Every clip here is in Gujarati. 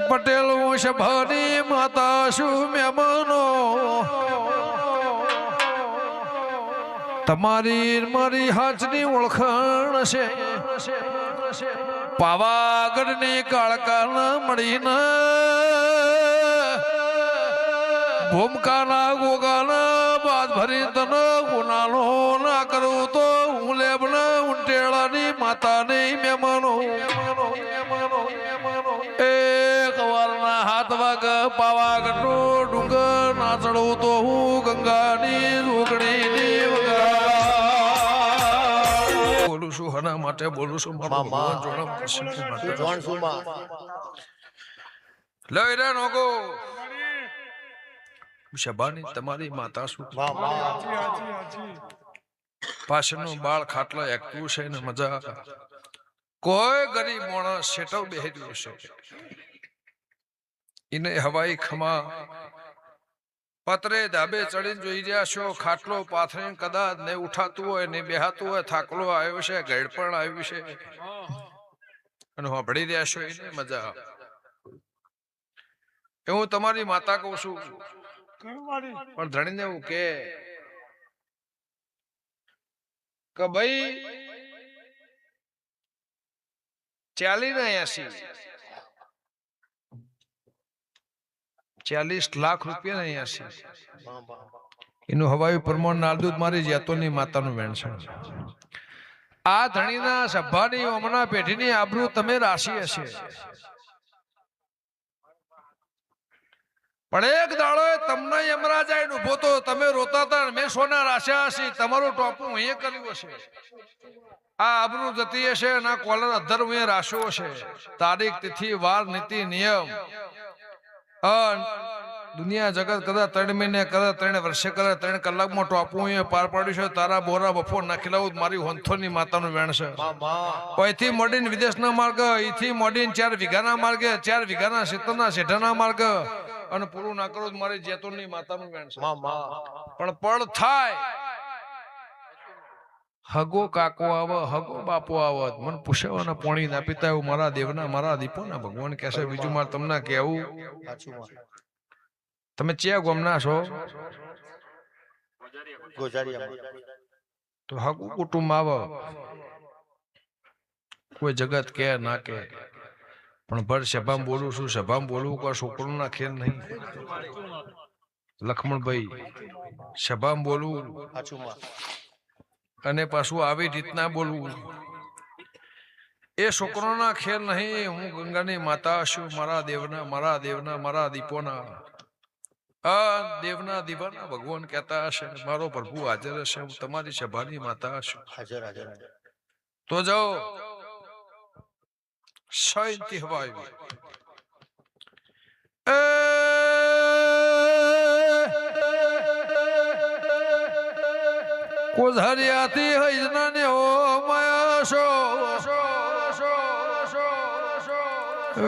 પટેલ વંશભાની માતા શું મહેમાનો તમારી મારી હાચની ઓળખાણ છે પાવાગઢની કાળકાના મળીને ભૂમકાના ગોગાના બાદ ભરી તને ગુનાનો ના કરું તો હું લેબના ઉંટેળાની માતાની મહેમાનો કવારના હાથ વાગ પાવાગઢનો ડુંગર ના ચડું તો હું ગંગાની રૂગણીની વગા બોલું છું હના માટે બોલું છું લઈ રે નોકો શબાની તમારી માતા શું પાછળનું બાળ ખાટલો એકતું છે ને મજા કોઈ ગરીબ માણસ શેટવ બેહર્યું છે એને હવાઈ ખમા પતરે ધાબે ચડીને જોઈ રહ્યા છો ખાટલો પાથરીને કદાચ ને ઉઠાતું હોય ને બેહાતું હોય થાકલો આવ્યો છે ગેડ પણ આવ્યું છે અને હોભળી રહ્યા છો એને મજા હું તમારી માતા કહું છું પણ ધણીને એવું કે ભાઈ 40 લાખ રૂપિયા ને 80 એનું હવાયું પ્રમાણ નારદૂત મારી જેતોની માતાનું વેણસણ આ ધણીના સભાની ઓમના પેઢીની આબરૂ તમે રાશી હશે પણ એક દાડો તમને યમરાજાએ ઉભો તો તમે રોતા હતા મેં સોના રાશ્યા હશે તમારું ટોપું એ કર્યું હશે આ આબરૂ જતી હશે ના કોલર અધર હું રાશ્યો હશે તારીખ તિથિ વાર નીતિ નિયમ દુનિયા જગત કદાચ 3 મહિને કરે 3 વર્ષે કરે 3 કલાકમાં ટોપું એ પાર પાડ્યું છે તારા બોરા બફોર નાખેલાવું મારી હોંથોની માતાનું વેણ છે અહીંથી મોડીને વિદેશના માર્ગ અહીંથી મોડીને 4 વીઘાના માર્ગે 4 વીઘાના શેતરના શેઠાના માર્ગ અને પૂરું ના કરો મારી જેતોની માતાનું વેણ છે પણ પડ થાય હગો કાકો આવે હગો બાપો આવે મને પૂછવાના પોણી ના પીતા એવું મારા દેવના મારા દીપોના ભગવાન કહેશે બીજું મારે તમને કેવું તમે ચિયા ગોમના છો તો હગુ કુટુંબ આવે કોઈ જગત કે ના કે પણ ભર સભામાં બોલું છું સભામાં બોલવું કોઈ છોકરો ના ખેલ નહીં લક્ષ્મણભાઈ સભામાં બોલવું અને પાછું આવી રીતના બોલવું એ છોકરોના ખેલ નહીં હું ગંગાની માતા છું મારા દેવના મારા દીપોના દેવના દીવાના ભગવાન કહેતા હશે મારો પ્રભુ હાજર હશે હું તમારી સભાની માતા છું તો જાઓ શાંતિ હવાઈ કોઝરિયાથી હૈજના ને ઓ માયા શો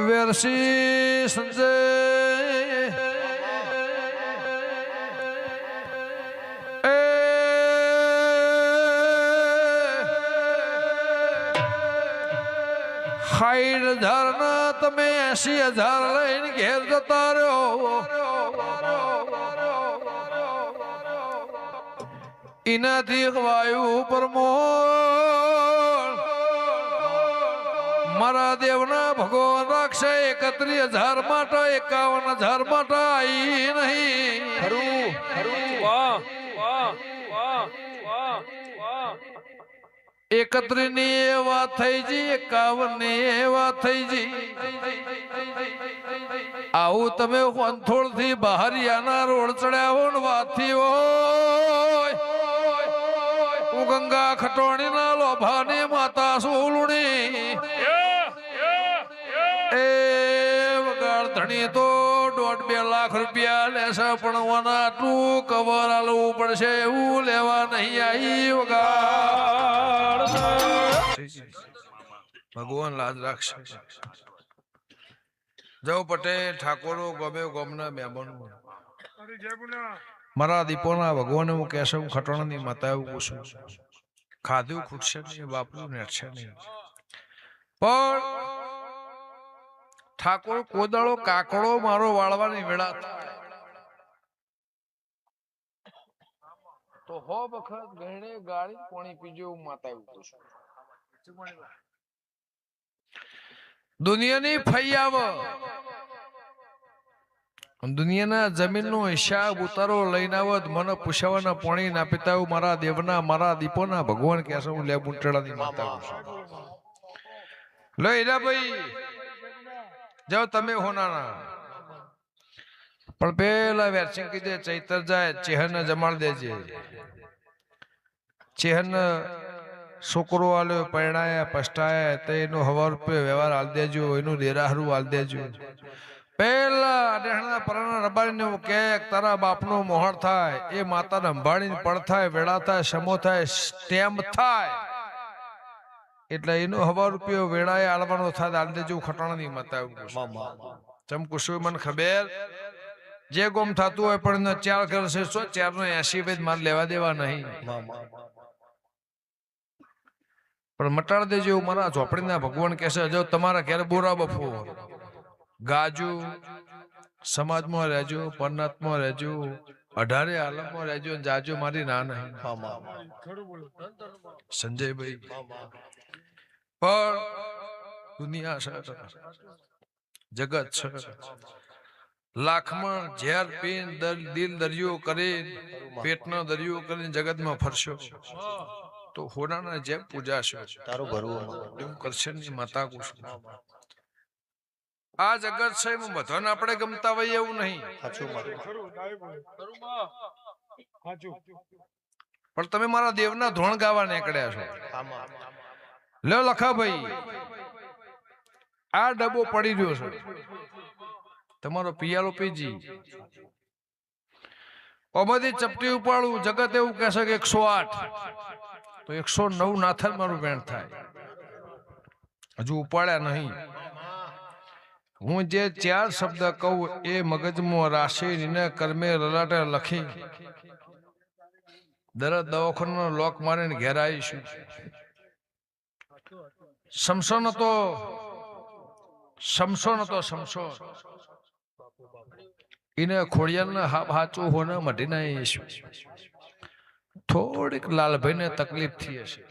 વેરસી સંજય સાઈઠ હજાર ના તમે 80,000 લઈને ઘેર જતા રહ્યો એનાથી વાયુ પરમોળ મારા દેવના ભગવાન રાખશે 31,000 માટે 51,000 માટે આવી નહીં વાહ વાહ વાહ વાહ વાહ 31 ની એ વાત થઈ જી 51 ની એ વાત થઈ જી આવું તમે વંથોડ થી બહારિયાના રોડ ચડ્યા હો ને વાત થી હોય હું ગંગા ખટોણી ના લોભાની માતા સુલુણી એ વગાડ ધણી તો 1.5-2 લાખ રૂપિયા લેશે પણ વના આટલું કવર આલવું પડશે એવું લેવા નહીં આવી વગાડ ભગવાન લાજ રાખશે જવ પટેલ ઠાકોરો ગમે ગમના મહેમાનો મારા દીપોના ભગવાન હું કહેશે હું ખટોણાની માતા એવું પૂછું ખાધું ખૂટશે નહીં બાપરું નેટશે નહીં પણ ઠાકોર કોદાળો કાકડો મારો વાળવાની વેળા તો હો વખત ગણે ગાળી કોણી પીજો માતા એવું છું દુનિયાની ફઈ આવ દુનિયાના જમીનનો હિસાબ ઉતારો લઈને આવત મને પૂછવાના પોણી ના પિતાઓ મારા દેવના મારા દીપોના ભગવાન કે હું લે મુંટડાની માતા લો એલા ભાઈ જાઓ તમે હોનાના પણ પેલા વેરસિંગ કીધે ચૈતર જાય ચેહન જમાડ દેજે ચેહન છોકરો આલ્યો પરણાયા પસ્તાયા તો એનો 1000 રૂપિયા વ્યવહાર આલ દેજો એનું દેરાહરું આલ દેજો પેલા અડેહણા પરાના રબારીને કે તારા બાપનો મોહર થાય એ માતાને અંભાળીને પડ થાય વેળા થાય સમો થાય સ્ટેમ્પ થાય એટલે એનો 1000 રૂપિયો વેળાએ આલવાનો થાય આલ દેજો ખટાણાની માતા ચમ કુશું મને ખબર જે ગોમ થતું હોય પણ 4 ઘર છે 4 નો 80 વેદ માર લેવા દેવા નહીં પણ મટાડ દેજો મારા ઝોપડીના ભગવાન કહેશે જો તમારા ઘેર બોરા બફો ગાજો સમાજમાં રહેજો પરનાથમાં રહેજો 18 આલમમાં રહેજો જાજો મારી ના નહીં સંજયભાઈ પણ દુનિયા છે જગત છે લાખમાં ઝેર પીન દિલ દરિયો કરી પેટનો દરિયો કરીને જગતમાં ફરશો તો હોનાના જેમ પૂજાશો તારો ભરવો એમ કરશે ની માતા કુશ આ જગત છે એમાં બધાને આપણે ગમતા હોય એવું નહીં પણ તમે મારા દેવના ધોણ ગાવા નીકળ્યા છો લ્યો લખાભાઈ આ ડબ્બો પડી રહ્યો છે તમારો પિયાલો પીજી ઓમાંથી ચપટી ઉપાડું જગત એવું કહેશે કે 108 તો 109 ના થાય મારું વેણ થાય હજુ ઉપાડ્યા નહીં હું જે 4 શબ્દ કહું એ મગજમાં રાશિને કર્મે લલાટે લખી દરદ દવાખાનો લોક મારીને ઘેર આવીશું સમસોન હતો એને ખોડિયાના હાચું હોને મઢી ના ઈશું થોડીક લાલભાઈને તકલીફ થઈ હશે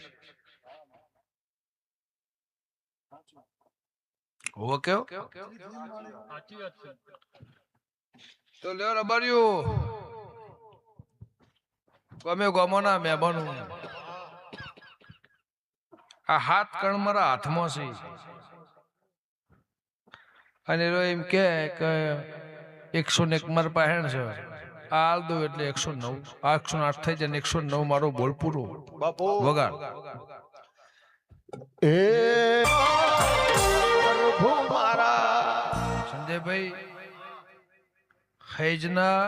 હો કેવો તો લ્યો રબાર્યું ગમે ગમોના મહેમાનો આ હાથ કણ મારા હાથમાં છે અને એમ કે 101 માર પહેણ છે આલ દો એટલે 109 108 થઈ જાય 109 મારો બોલ પૂરો વગાડ એ પ્રભુ મારા સંજયભાઈ હૈજના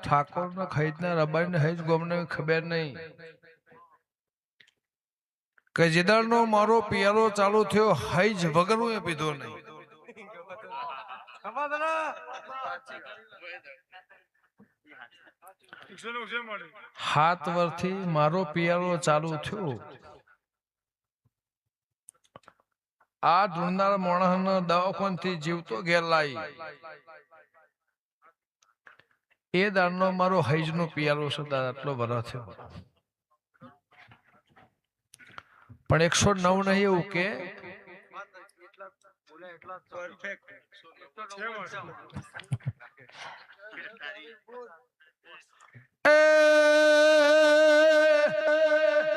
ઠાકોરના હૈજના રબારીને હૈજ ગોમને ખબર નહીં કે જેદારનો મારો પિયારો ચાલુ થયો હૈજ વગરનું એ પીધો નહીં હાથ વર્ષથી મારો પિયારો ચાલુ થયો આ ઢૂંઢનાર માણસનો દવાખાનાથી જીવતો ઘેર લાવી એ દાડનો મારો હૈજનો પિયારો છે દાદા આટલો ભરા થયો પણ 109 નહીં એવું કે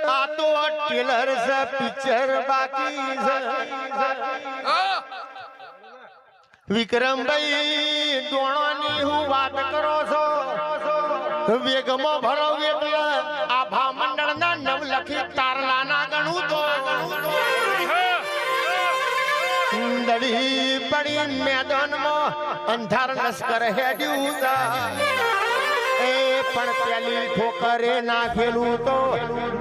આ તો ટેલર છે પિક્ચર બાકી છે વિક્રમભાઈ દોણોની હું વાત કરો છો વેગમાં ભરો એટલે આભા મંડળના નવલખી તારલાના ગણું તો દડી પડી મેદાનમાં અંધાર લશ્કર હેડ્યું એ પણ પેલી ઠોકરે નાખેલું તો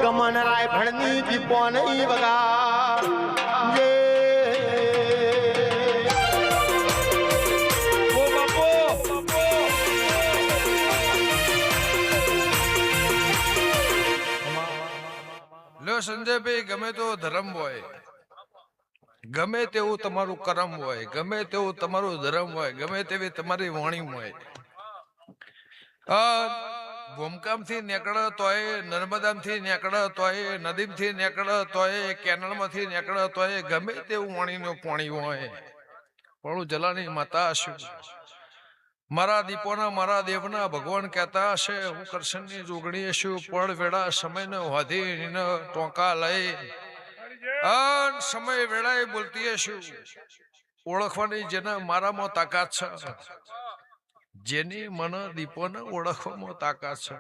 ગમન રાયફળની દીપો નહીં વગા લ્યો સંજયભાઈ ગમે તો ધર્મ હોય ગમે તેવું તમારું કર્મ હોય, ગમે તેવું તમારું ધર્મ હોય, ગમે તેવી તમારી વાણી હોય, ભૂમકામથી નીકળે તોય, નર્મદામાંથી નીકળે તોય, નદીમથી નીકળે તોય, કેનલમાંથી નીકળે તોય, ગમે તેવું વાણીનું પાણી હોય, પણ જલાની માતા હશે. મારા દીપોના મારા દેવના ભગવાન કહેતા હશે, હું કરશનની જોગણી છું, પળ વેળા સમયને વાધી ટોંકા લઈ સમય વેળાએ બોલતી હશું. ઓળખવાની જેને મારામાં તાકાત છે, જેની મને દીપોને ઓળખવામાં તાકાત છે,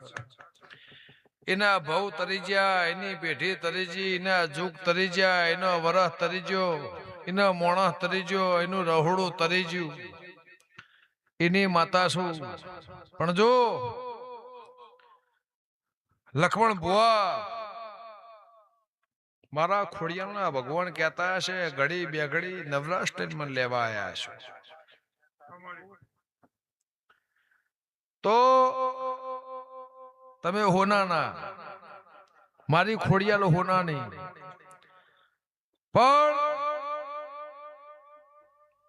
એના ભવ તરી જ્યા, એની પેઢી તરી જી, એના જુગ તરી જ્યા, એનો વરહ તરી ગયો, એનો મોણસ તરી ગયો, એનું રહોડું તરી ગયું, એની માતા છું. પણ જો લક્ષ્મણ બુઆ મારા ખોડિયારના ભગવાન કહેતા હશે, ઘડી બે ઘડી નવરાષ્ટ્ર મને લેવા આવ્યા છો, તો તમે હોના ના, મારી ખોડિયાલો હોના નહીં. પણ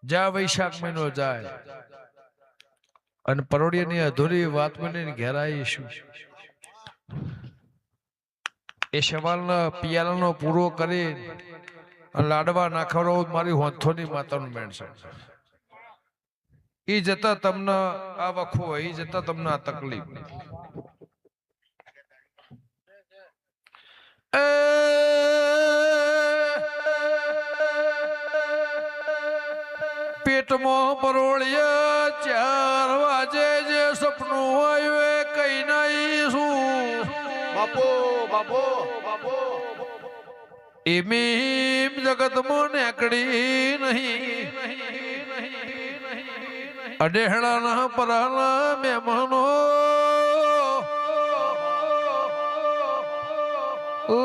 જ્યાં વૈશાખ મહિનો જાય અને પરોડિયાની અધૂરી વાત મને ઘેરાઈશું, એ સવાલના પિયાલાનો પૂરો કરી લાડવા નાખવાનો મારી હોંથોની માતાનું મેણ છે. ઈ જતા તમને આ વખો હોય, ઈ જતા તમને આ તકલીફ. પેટમાં પરોળિયા 4 વાગે જે સપનું આવ્યું કઈ નહીં શું બાપો બાપો બાપો એમી જગતમાં નેકડી નહીં. અડેહડાના પરાના મહેમાનો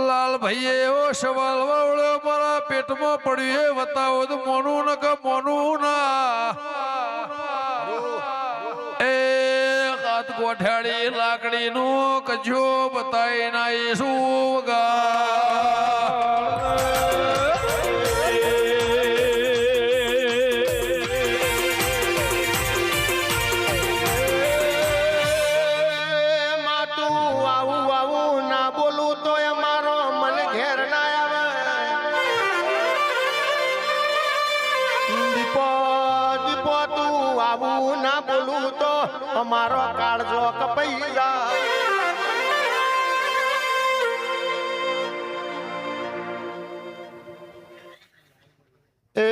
લાલ ભાઈએ એવો સવાલ વાવડ્યો, મારા પેટમાં પડ્યું એ બતાવો તો મોનું ન કે મોનું ના. એ હાથ ગોઠાડી લાકડી નું કજો બતાવી ના શું અમારો કાળજો કપાઈ જાય. એ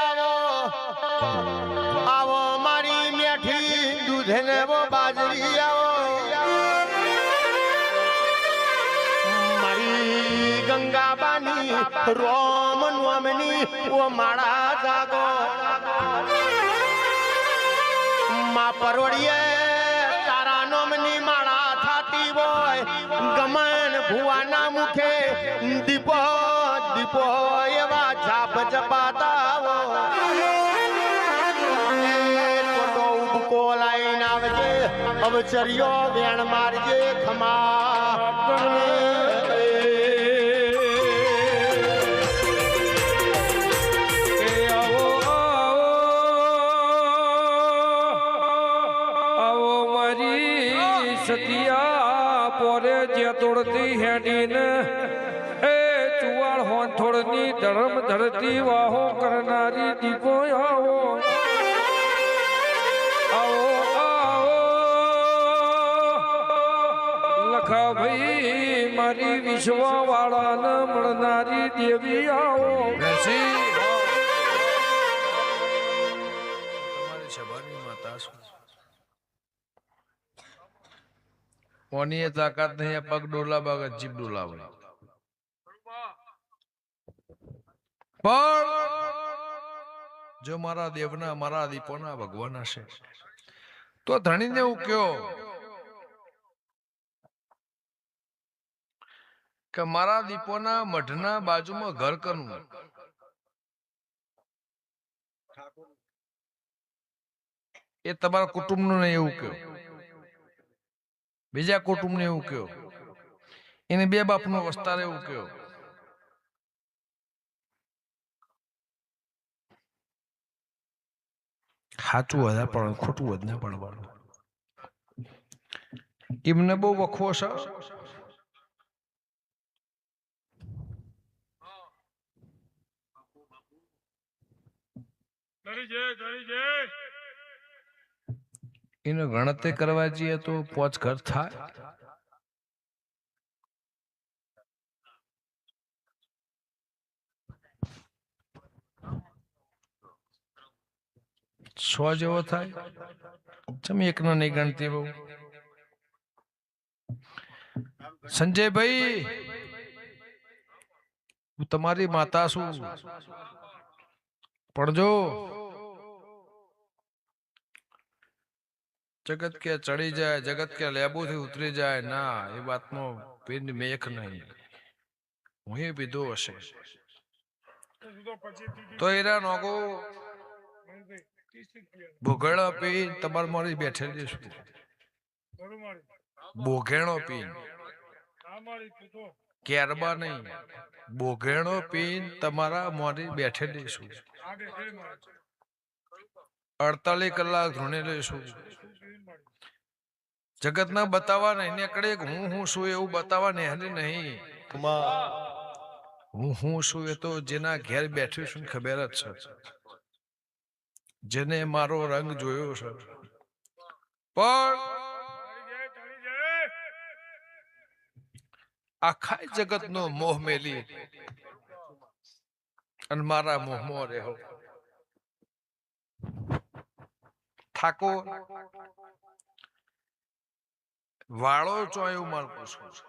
આવો આવો મારી મેઠી દૂધ ને બાજરી, આવો મારી ગંગાબાની રોમ નોમની ઓ માળા જાગો. માં પરોડીએ તારા નોમની માળા થાતી હોય, ગમન ભુવાના મુખે દીપો દીપો એવા જાપ જપાતા ફોટો ઉબકો લાઈન આવજે, અવચર્યો વેણ મારજે ખમા. સતિયા પોરે જે તોડતી હેડીને એ ચુવાળ હોંથોડની ધરમ ધરતી વાહો કરનારી દીપો આવો આવો આવો લખા ભાઈ મારી વિશ્વા વાળાને મળનારી દેવી આવો. તમારી સભાની માતા છું, કોની તાકાત નહીં પગ ડોલાવા જીભ ડોલાવે. પણ જો મારા દેવના મારા દીપોના ભગવાન હશે તો ધણીને એવું કયો કે મારા દીપોના મઢના બાજુમાં ઘર કરવું. એ તમારા કુટુંબનું નહીં એવું કયો, બીજા કુટુંબને એવું કયો, એને 2 બાપનો વસ્તાર એવું કયો. સાચું વધારે પણ ખોટું જ ના પડવાનું. એમને બહુ વખવો છે. એનો ગણતરી કરવા જઈએ તો 5 ઘર થાય. સો જેવો થાય. તમે એકનો નહીં ગણતી બહુ. સંજયભાઈ, હું તમારી માતા છું, પણ જો જગત કે ચડી જાય, જગત કે લેબુથી ઉતરી જાય, ના એ વાતનો પિંડ મેખ નહીં. હું એ પીધો હશે તો એરા નોગો ભોગળો પી તમારે મારી બેઠેલી છું. બોઘેણો પી કેરબા નહીં, બોઘેણો પી તમારા મોરી બેઠેલી છું. 48 કલાક ધૂણેલી છું. જગત ના બતાવવા નહીં નીકળે હું છું એવું બતાવવા નહીં. હું છું એ તો જેના ઘેર બેઠ્યું છું ખબર જ છે, જેને મારો રંગ જોયો છે. પણ આખા જગત નો મોહ મેલી અને મારા મોહમાં રહ્યો. ઠાકોર વાળો ચોયું માર પૂછવું છે.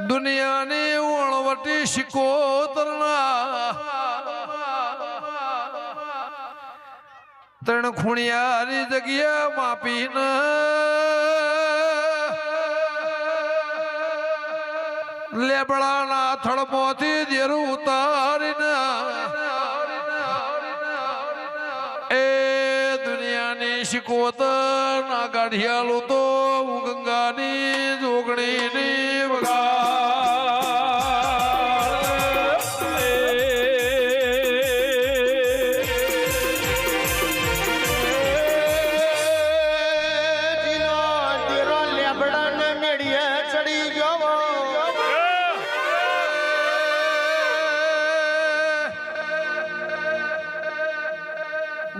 દુનિયાની વણવટી શિકોતરના 3 ખૂણિયારી જગ્યા માપીને લેબડાના થળમાંથી દેરું ઉતારીને એ દુનિયાની શિકોતર ના ગાઢિયાલું તો ગંગાની જોગણીની વગા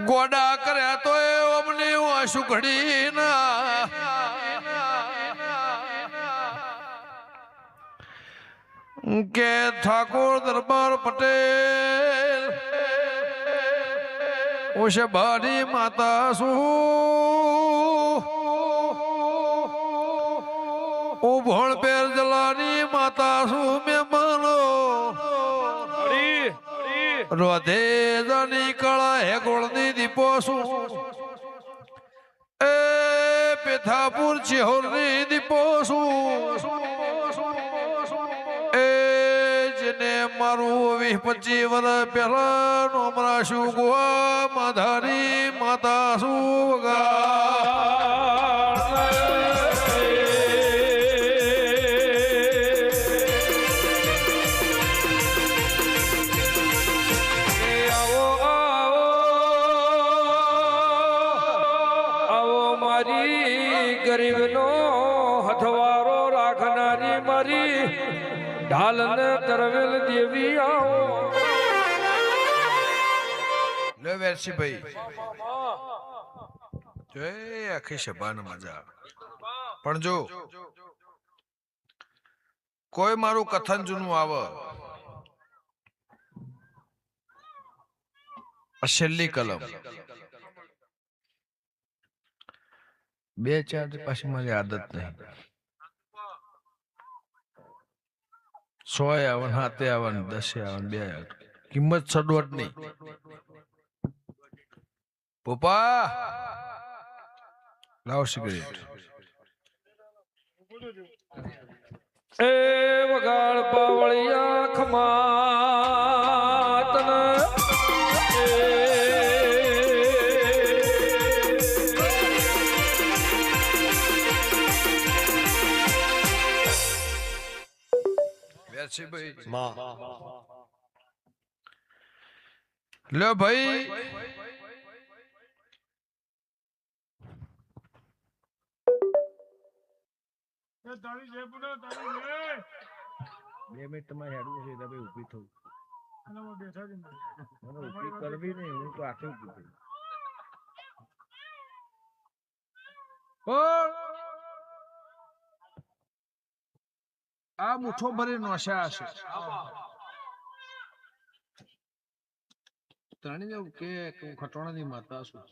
ગોડા કર્યા તો એ અમને વાસુ ઘડી ના કે ઠાકોર દરબાર પટેલ ઓશે બારી માતા શું ઉભણ પેર જલાની માતા શું મહેમાનો રોધે જાની કળા હે ગોળની દીપો શું એ પેથાપુર ચિહોરની દીપો શું એ જેને મારું 20-25 વર્ષ પહેલા નોમરા શું ગોવા માધારી માતા શું વગા ગરીબનો હથવારો રાખનારી મારી ઢાલને તરવેલ દેવી આવો. લે વેરસીભાઈ જો આખી સભાને મજા આવે. પણ જો કોઈ મારું કથન જૂનું આવે છેલ્લી કલમ 2-4 પાછી મારી આદત નહીં. 100 આવે 7 આવે 10 આવે 2 આવે કિંમત સડવટ નહીં. પપ્પા લાવ સિગરેટ. એ વગાડ પાવળિયા ખમાતન છે ભાઈ માં લ્યો ભાઈ બે મિનિટ તમારે હેડવું છે તમે ઊભી થવું મને ઊભી કરવી નહીં હું તો આખી ઊભી થઈ આ મુઠ્ઠો ભરી નોશા હશે ત્રણે જેવું કે હું ખટોણાની માતા છું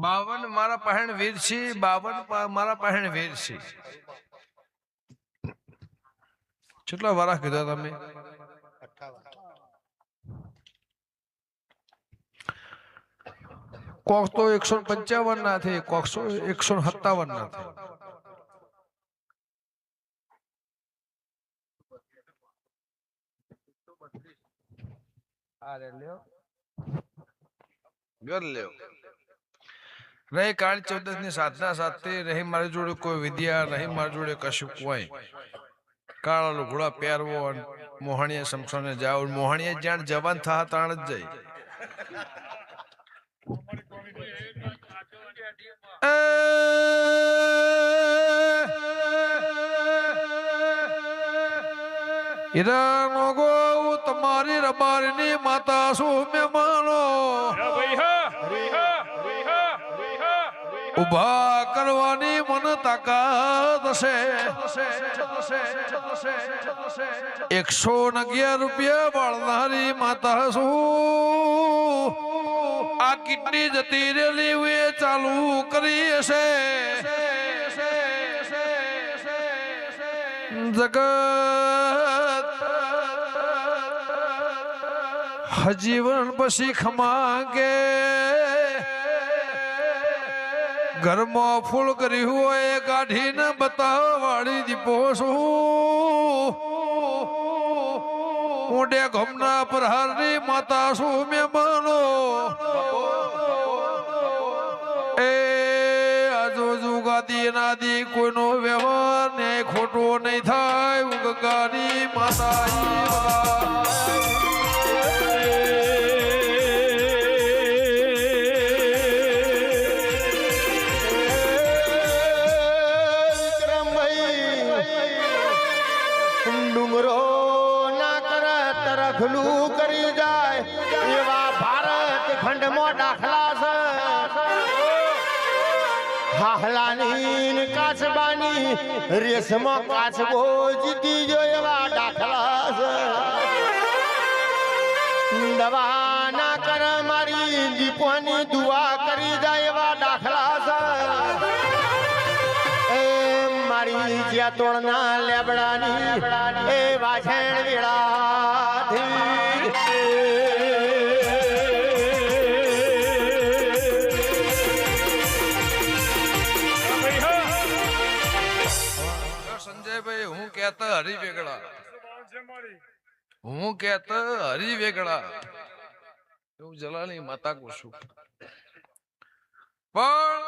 52 મારા પહેણ વીર છે 52 મારા પહેણ વીર છે કેટલા વારા કીધા તમે 58 કોક તો 155 ના થઈ કોક 157 ના થઈ આ રે લ્યો ઘર લ્યો રહી કાળ 14 ની સાધના સાથે રહી મારી જોડે કોઈ વિદ્યા નહીં મારી જોડે કશું કોઈ કાળા લુગડા પહેરવો મોહણીયા સમસોને જાવ મોહણીયા જાણ જવાન થા તાણ જ જાય ઈરાનો ગો તમારી રબારીની માતા શું મહેમાનો ઉભા કરવાની મન તાકાત છે 111 રૂપિયા વાળનારી માતા શું આ કિડની જતી રેલી વે ચાલુ કરી છે જગત હજીવન પછી ખમાગે ઘરમાં ફૂલ કર્યું હોય કાઢીને બતાવાળી દીપો છું મોઢે ગમના પ્રહારની માતા શું મહેમાનો એ આજો જુગાદી નાદી કોઈનો વ્યવહાર ને ખોટો નહીં થાય ગંગાની માતા ડુંગરો ના કરે તરખલું કરી જાય એવા ભારત ખંડમાં દાખલા છે હાહલાની કાચબાની રેશમાં કાચબો જીતી જો એવા દાખલા છે દવા ના કરે મારી દીપોની દુઆ કરી જાય એવા દાખલા છે મારી જ્યાં તોડના લેબડાની એ વાછણ વેળાથી સંજયભાઈ હું કહેતા હરી વેગડા હું કહેતા હરી વેગડા એવું જલાની માતા કુશું પણ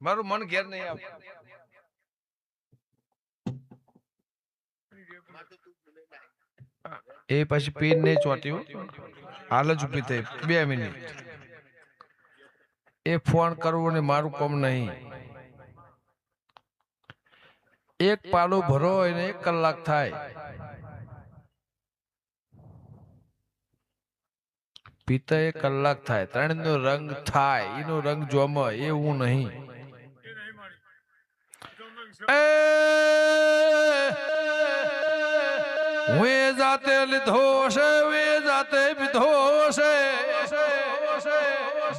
મારું મન ઘેર નહીં આવતું એ પછી પીર નહીં ચોટ્યું હાલ જ ઉભી થઈ 2 મિનિટ એ ફોન કરવો ને મારું કામ નહીં એક પાલું ભરો એને 1 કલાક થાય પીતા 1 કલાક થાય 3 નો રંગ થાય એનો રંગ જોમો એવું નહીં વે જાતે લીધો છે વે જાતે પીધો છે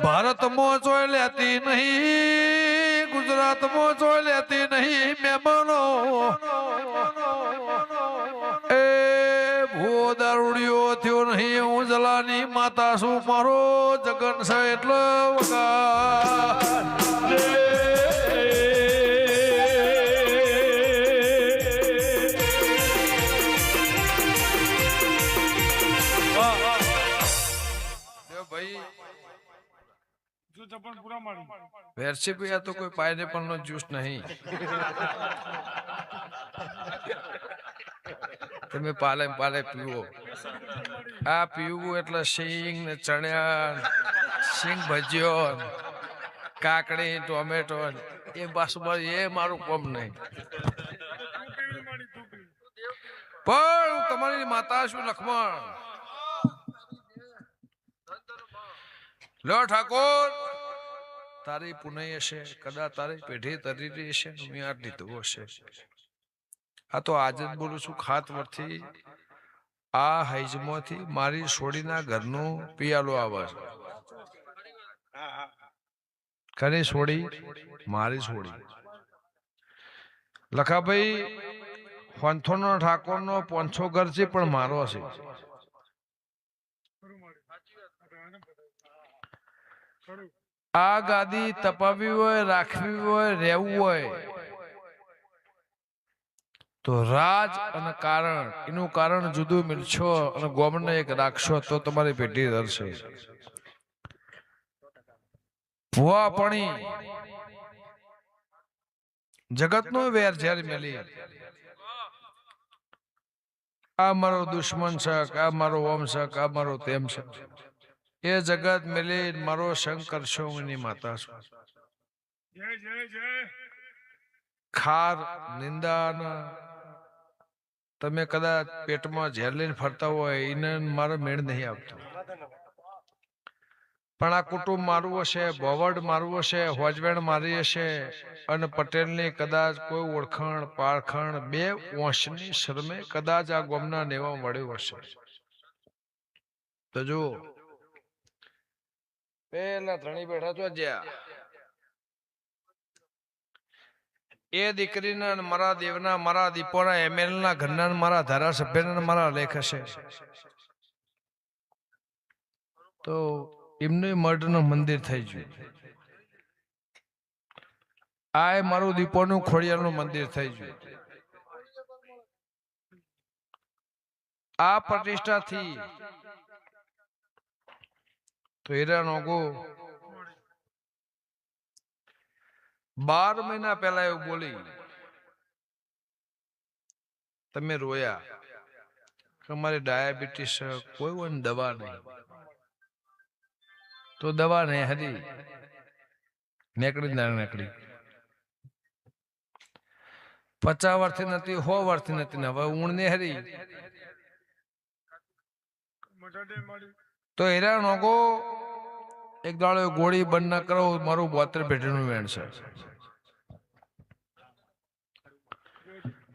ભારતમાં ચોય લેતી નહીં ગુજરાતમાં ચોય લેતી નહીં મહેમાનો એ ભૂ દારૂડિયો થયો નહીં હું જલાની માતા છું મારો જગન છે એટલે વગા વેરસી પીયા તો કોઈ પાઇનેપલ નો જ્યુસ નહીં. તમે પાલે પાલે પીવો. આ પીવું એટલે સિંગ ને ચણ્યા, સિંગ ભજીયો, કાકડી, ટોમેટો એ પાછું એ મારું કોમ નહીં. પણ તમારી માતા શું લક્ષ્મણ લો ઠાકોર, તારી પુનઃ હશે, કદાચ તારી પેઢી તરી હશે, મેં આ લીધું હશે. આ તો આજે જ બોલું છું, ખાત વરથી આ હૈજમાંથી મારી સોડીના ઘરનું પિયાલો આવે છે. ખરી સોડી મારી સોડી. લખાભાઈ હોંથોનો ઠાકોરનો પોંછો ઘર છે પણ મારો છે. આ ગાદી તપાવી હોય, રાખવી હોય, રહેવું હોય તો રાજ અને કારણ, એનું કારણ જુદું મિલશો અને ગોમને એક રાખશો તો તમારી પેઢી ધરશે. ભુવાપણી જગતનો વેર ઝેર મેલી, આ મારો દુશ્મન છે, આ મારો ઓમ છે, આ મારો તેમ છે, એ જગત મેલી મારો સંગ કરશો. એની માતા છું. ખાર નિંદા તમે કદાચ પેટમાં ઝેર લઈને ફરતા હોય એને મારો મેળ નહીં આવતો. પણ આ કુટુંબ મારું હશે, ભવડ મારું હશે, હોજવેણ મારી હશે અને પટેલની કદાચ કોઈ ઓળખાણ પારખાણ બે વંશની શરમે કદાચ આ ગોમના નેવા મળ્યું હશે. તો જો પેલા ધણી બેઠા તો જ્યાં એ દીકરીના મારા દેવના, મારા દીપોના, એમએલ ના ઘરના, મારા ધારાસભ્યના મારા લેખ હશે તો એમનું મઢનું મંદિર થઈ ગયું. આ મારું દીપોનું ખોડિયારનું મંદિર થઈ ગયું. આ પ્રતિષ્ઠાથી તો હીરા નોગો 12 મહિના પહેલા એવું બોલી, તમે રોયા કે મારી ડાયાબિટીસ કોઈ હોય દવા નહીં. તો દવા નહીં હરી નીકળી ના નીકળી. 50 વર્ષથી નથી, 100 વર્ષથી નથી, હવે ઊણ ને હરી તો હીરા નોગો એક દાડો ગોળી બંધ ના કરો, મારું 72 પેઢીનું વેણ છે.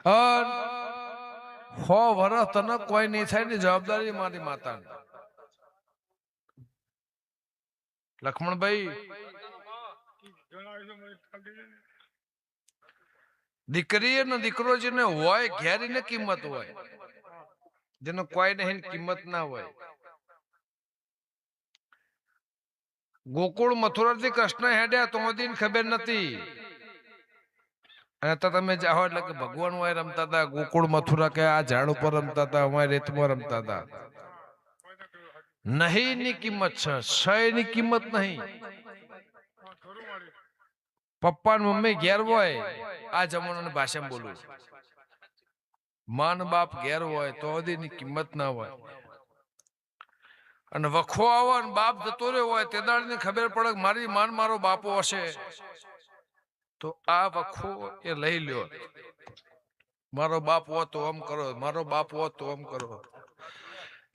100 વર્ષ તને કોઈ નહીં થાય ની જવાબદારી મારી માતાની. લક્ષ્મણભાઈ દીકરી અને દીકરો જેને હોય ઘેરી ને કિંમત હોય, જેને કોઈ નહીં કિંમત ના હોય. ગોકુળ મથુરા થી કૃષ્ણ હેડ્યા તો ખબર નથી, અને તમે જાઓ એટલે કે ભગવાન હોય રમતા હતા. ગોકુળ મથુરા કે આ ઝાડ ઉપર રમતા હતા, અમારે રેતમાં રમતા હતા. નહીં ની કિંમત છે, સય ની કિંમત નહીં. પપ્પા ને મમ્મી ઘેર હોય, આ જમાનાની ભાષામાં બોલું, માન બાપ ઘેર હોય તો ની કિંમત ના હોય. અને વખો આવો ને બાપ જતો રહ્યો હોય તે દાડની ખબર પડે મારી માન મારો બાપો હશે તો આ વખો એ લઈ લ્યો. મારો બાપ હો તો આમ કરો, મારો બાપ હો તો આમ કરો.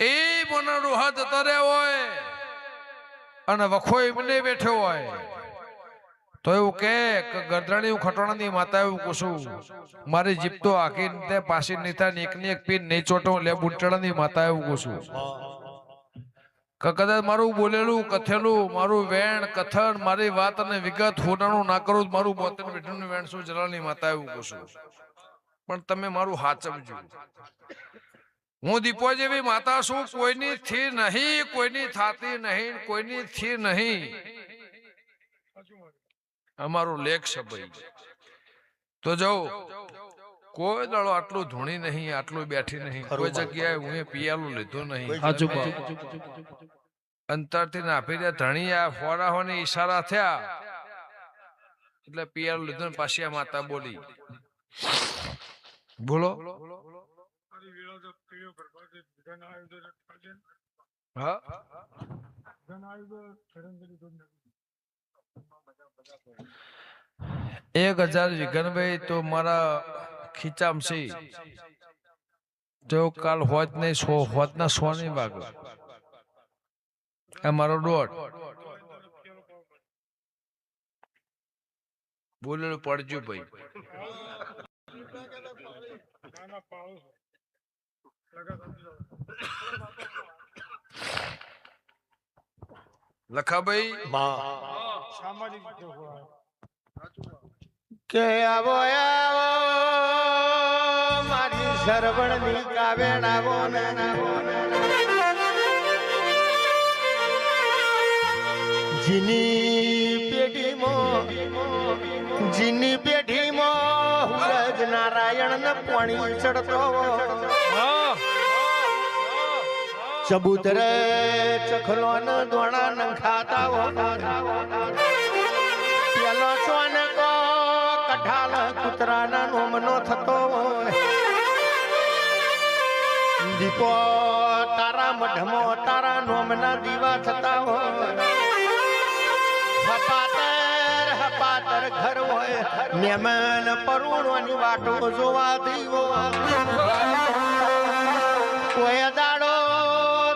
એ મને રોહા જતા રહ્યા હોય અને વખો એમને બેઠો હોય તો એવું કે ગરદણી ખટોણાની માતા એવું પૂછું, મારી જીપ તો આખી પાછી નહીં થાય, એકની એક પીન નહીં ચોટો લે બુટડાની માતા એવું પૂછું. કદાચ મારું બોલેલું કથેલું, મારું વેણ કથન, મારી વાત અને વિગત હોનાનું ના કરું, મારું 72 પેઢીનું વેણ શું જલાની માતા એવું પૂછું. પણ તમે મારું હાચવજો. હું દીપો જેવી માતા છું, કોઈની થી નહીં, કોઈની થાતી નહીં, કોઈની થી નહીં. અમારું લેખ છે ભાઈ. તો જાઉં કોઈ દાડો આટલું ધૂણી નહીં, આટલું બેઠી નહીં, કોઈ જગ્યાએ હું પિયાલું લીધું નહીં. અંતરથી નાભી દે ધણી આ ફોરાહોને ઈશારા થયા એટલે પિયર લીધું ને પાછી આ માતા બોલી બોલો હા 1000 વિઘનભાઈ તો મારા ખીચામ છે તો કાલ હોત નહીં હોત ના 100 નહીં વાગે આ મારો દોઢ બોલેલું પડજો ભાઈ લખાભાઈ કે આવો આવો મારી સરવણની કાવેણ આવો ને જીની પેઢીમાં હુરજ નારાયણ ને પાણી ચડતો ચબૂતરે ચખલો ને દોણા નખાતા પેલો ચોને કો કઠાલ કૂતરાના નોમનો થતો દીપો તારા મઢમો તારા નોમના દીવા થતા હપાતર ઘર હોય મહેમાન પરુણોની વાટો જોવા દીવો કોઈ દાડો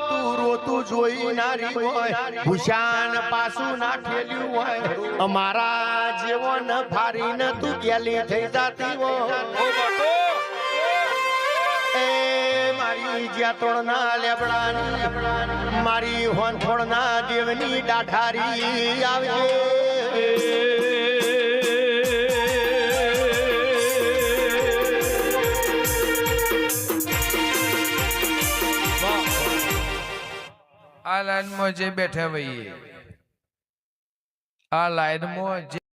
તું રોતું જોઈ નારી હોય ભૂષાન પાછું ના ઠેલ્યું હોય અમારા જેવો ન ભારીને તું ગેલી થઈ જાતી હોય મારી જ્યાતોડ ના લેબડાની મારી હોનથોડ ના દેવની દાઢારી આવજે આ લાઈનમાં જે બેઠા ભાઈ આ લાઈનમાં જે